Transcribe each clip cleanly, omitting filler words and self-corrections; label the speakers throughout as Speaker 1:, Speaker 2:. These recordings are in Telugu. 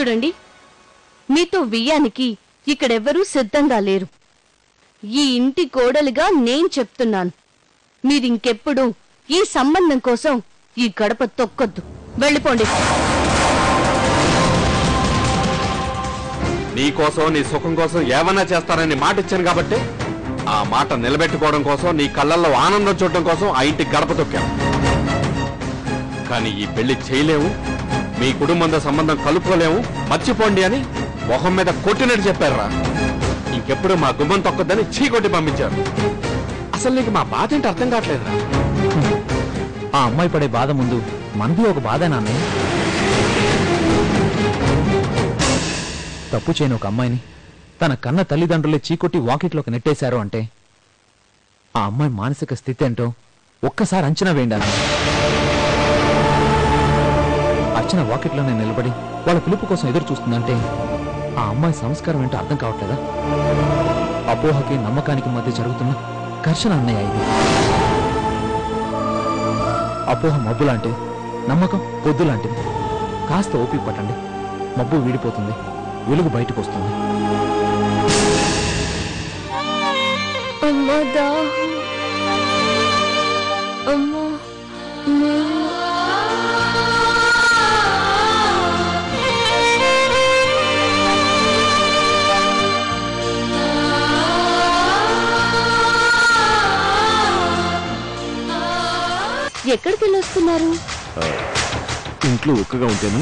Speaker 1: చూడండి, మీతో వియ్యానికి ఇక్కడెవ్వరూ సిద్ధంగా లేరు. ఈ ఇంటి కోడలిగా నేను చెప్తున్నాను, మీరింకెప్పుడు ఈ సంబంధం కోసం ఈ గడప తొక్కొద్దు. వెళ్ళిపోండి.
Speaker 2: నీ కోసం, నీ సుఖం కోసం ఏమన్నా చేస్తారని మాట ఇచ్చాను కాబట్టి ఆ మాట నిలబెట్టుకోవడం కోసం, నీ కళ్ళల్లో ఆనందం చూడటం కోసం ఆ ఇంటి గడప తొక్కాను. కానీ ఈ పెళ్లి చేయలేము, మీ కుటుంబంతో సంబంధం కలుపుకోలేము, మర్చిపోండి అని మొహం మీద కొట్టినట్టు చెప్పారా. ఇంకెప్పుడు మా గుమ్మం తొక్కద్దని చీకొట్టి పంపించారు. అసలు నీకు మా బాధ ఏంటి అర్థం కావట్లేదురా.
Speaker 3: ఆ అమ్మాయి పడే బాధ ముందు మనది ఒక బాధ నాన్న. తప్పు చేయని ఒక అమ్మాయిని తన కన్న తల్లిదండ్రులే చీకొట్టి వాకిట్లోకి నెట్టేశారు అంటే ఆ అమ్మాయి మానసిక స్థితి ఏంటో ఒక్కసారి అంచనా వేయండి. అర్చన వాకిట్లోనే నిలబడి వాళ్ళ పిలుపు కోసం ఎదురు చూస్తుందంటే ఆ అమ్మాయి సంస్కారం ఏంటో అర్థం కావట్లేదా? అపోహకి నమ్మకానికి మధ్య జరుగుతున్న ఘర్షణ అన్నయ్య ఇది. అపోహ మబ్బు లాంటిది, నమ్మకం పొద్దు లాంటిది. కాస్త ఓపిక పట్టండి, మబ్బు వీడిపోతుంది, వెలుగు బయటకు వస్తుంది.
Speaker 1: ఎక్కడికి వెళ్ళొస్తున్నారు?
Speaker 2: ఇంట్లో ఉక్కగా ఉంటేను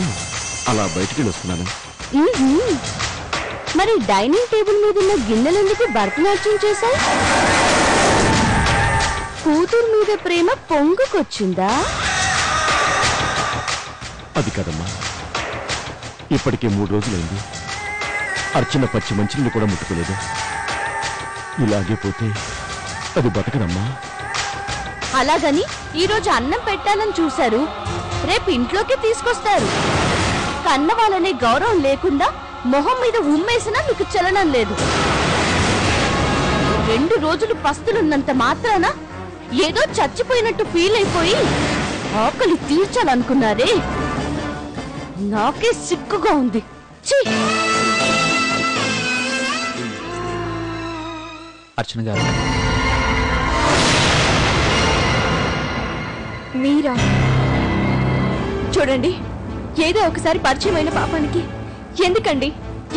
Speaker 2: అలా బయటికి వెళ్ళొస్తున్నాను.
Speaker 1: మరి డైనింగ్ టేబుల్ మీద ఉన్న గిన్నెలెందుకు భరతనాట్యం చేశావు? కూతురు మీద ప్రేమ పొంగుకొచ్చిందా?
Speaker 2: అది కదమ్మా, ఇప్పటికే 3 రోజులైంది. అర్చన పచ్చి మంచిని కూడా ముట్టుకోలేదు. ఇలాగే పోతే అది బతకదమ్మా.
Speaker 1: అలాగని ఈరోజు అన్నం పెట్టాలని చూశారు, రేపు ఇంట్లోకి తీసుకొస్తారు. కన్న వాళ్ళనే గౌరవం లేకుండా మొహం మీద ఉమ్మేసినా మీకు చలనం లేదు. 2 రోజులు పస్తులున్నంత మాత్రాన ఏదో చచ్చిపోయినట్టు ఫీల్ అయిపోయి ఆకలి తీర్చాలనుకున్నారే. నాకే సిగ్గుగా ఉంది.
Speaker 3: అర్చన గారు,
Speaker 1: మీరా? చూడండి, ఏదో ఒకసారి పరిచయమైన పాపానికి ఎందుకండి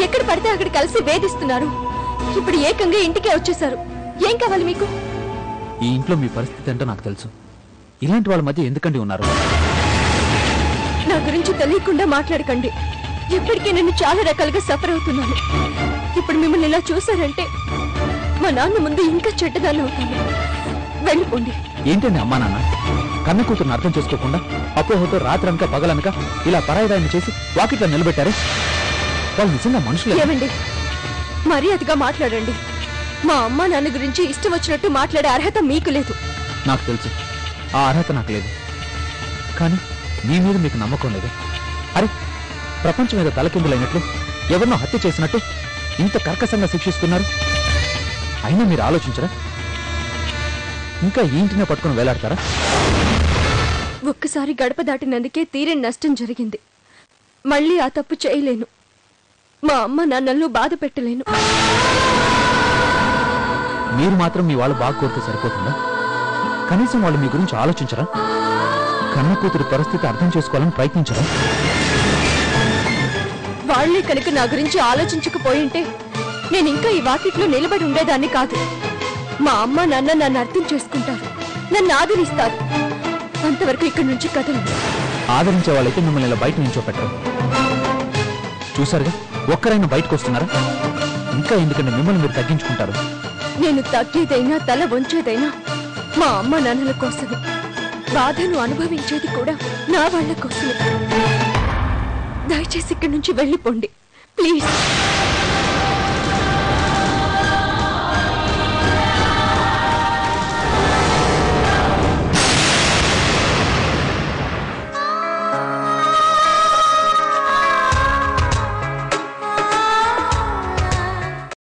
Speaker 1: ఎక్కడ పడితే అక్కడ కలిసి వేధిస్తున్నారు? ఇప్పుడు ఏకంగా ఇంటికే వచ్చేసారు. ఏం కావాలి మీకు?
Speaker 3: ఈ ఇంట్లో మీ పరిస్థితి ఏంటో నాకు తెలుసు. ఇలాంటి వాళ్ళ మధ్య ఎందుకండి ఉన్నారు?
Speaker 1: నా గురించి తెలియకుండా మాట్లాడకండి. ఇప్పటికే నేను చాలా రకాలుగా సఫర్ అవుతున్నాను. ఇప్పుడు మిమ్మల్ని ఇలా చూసారంటే మా నాన్న ముందు ఇంకా చెడ్డదాన్ని అవుతాను. వెళ్ళిపోండి.
Speaker 3: ఏంటండి అమ్మా నాన్న కన్న కూతురుని అర్థం చేసుకోకుండా అపోహతో రాత్రనక పగలనక ఇలా పరాయిదాన్ని చేసి వాకిట్లో నిలబెట్టారు. వాళ్ళు నిజంగా మనుషులు.
Speaker 1: ఏమండి, మర్యాదగా మాట్లాడండి. మా అమ్మ నాన్న గురించి ఇష్టం వచ్చినట్టు మాట్లాడే అర్హత మీకు లేదు.
Speaker 3: నాకు తెలుసు, ఆ అర్హత నాకు లేదు. కానీ మీ మీద మీకు నమ్మకం లేదు. అరే, ప్రపంచం మీద తలకిందులైనట్లు ఎవరినో హత్య చేసినట్టు ఇంత కర్కశంగా శిక్షిస్తున్నారు. అయినా మీరు ఆలోచించరా? ఇంకా ఈ ఇంటినే పట్టుకుని వేలాడతారా?
Speaker 1: ఒక్కసారి గడప దాటినందుకే తీరని నష్టం జరిగింది. మళ్ళీ ఆ తప్పు చేయలేను. మా అమ్మ నాన్నలను బాధ పెట్టలేను.
Speaker 3: మీరు మాత్రం మీ వాళ్ళు బాగా కోరితే సరిపోతుందా? కనీసం వాళ్ళు మీ గురించి ఆలోచించరా? కన్న కూతురు పరిస్థితి అర్థం చేసుకోవాలని ప్రయత్నించరా?
Speaker 1: వాళ్లే కనుక నా గురించి ఆలోచించకపోయింటే నేను ఇంకా ఈ వాకిట్లో నిలబడి ఉండేదాన్ని కాదు. మా అమ్మ నాన్న నన్ను అర్థం చేసుకుంటారు, నన్ను ఆదరిస్తారు. అంతవరకు ఇక్కడి నుంచి కదలను.
Speaker 3: ఆదరించే వాళ్ళైతే మిమ్మల్ని ఇలా బయట నించోపెట్టరు. చూసారుగా, ఒక్కరైనా బయటకు వస్తున్నారా? ఇంకా ఎందుకంటే మిమ్మల్ని మీరు తగ్గించుకుంటారు.
Speaker 1: నేను తగ్గేదైనా తల వంచేదైనా మా అమ్మ నాన్నల కోసమే. బాధను అనుభవించేది కూడా నా వాళ్ళ కోసమే. దయచేసి ఇక్కడి నుంచి వెళ్ళిపోండి ప్లీజ్.